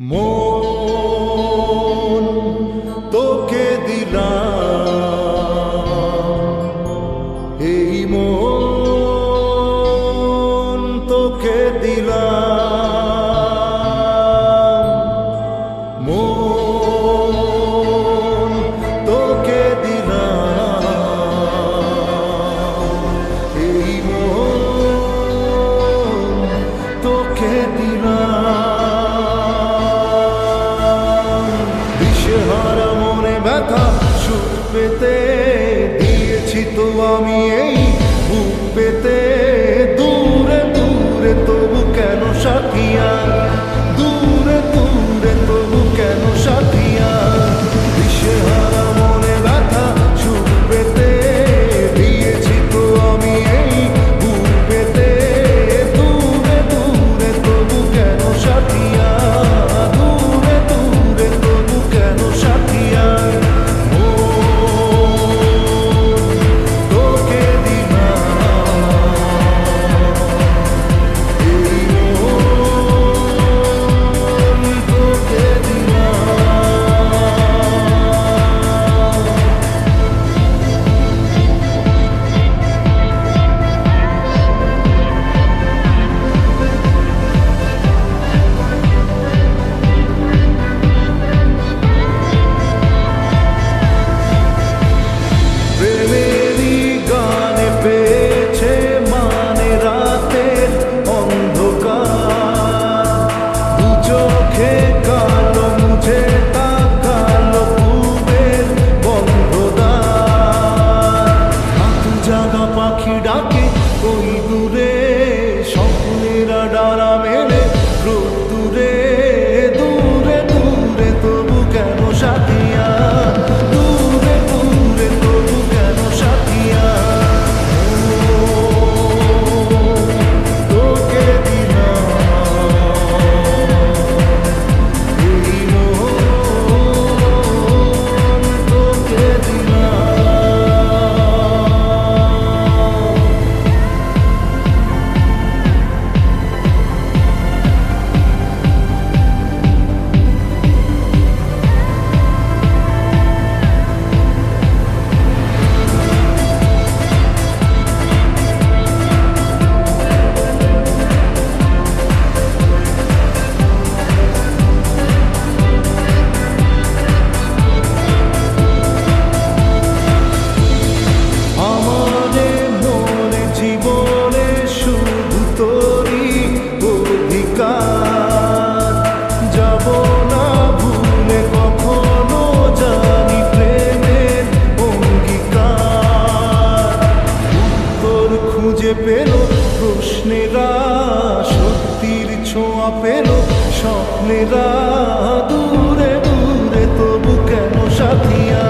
মন তোকে দিলাম, এই মন তোকে দিলাম, মন তোকে দিলাম, এই মন তোকে দিলাম। দিশেহারা মনে ব্যথা সুখ পেতে দিয়েছি তো আমি এই বুক পেতে। দূরে দূরে তবু কেন সাথিয়া, দূরে দূরে তবু কেন সাথিয়া। দিশেহারা মনে ব্যথা সুখ পেতে দিয়েছি তো আমি এই বুক পেতে। দূরে দূরে তবু কেন সাথিয়া, দূরে দূরে তবু কেন সাথিয়া। তোকে দিলাম, এই তোকে প্রেমেরই গানে পেয়েছে মানে রাতের অন্ধকার। দু চোখে কালো মুঝে তাকালো পূবের বন্ধ দ্বার। হাত জাগা পাখি ডাকে ওই দূরে, স্বপ্নেরা ডানা মেলে রোদ্দুরে। দূরে দূরে তবু কেন সাথিয়া, দূরে দূরে তবু কেন সাথিয়া। তোকে দিলাম, এই মন তোকে আমারে মনে জীবনে শুধু তোরই অধিকার। যাব না ভুলে কখনো জানি প্রেমের অঙ্গীকার। উত্তর খুঁজে পেল প্রশ্নেরা, সত্যির ছোঁয়া পেল স্বপ্নেরা। দূরে দূরে তবু কেন সাথিয়া,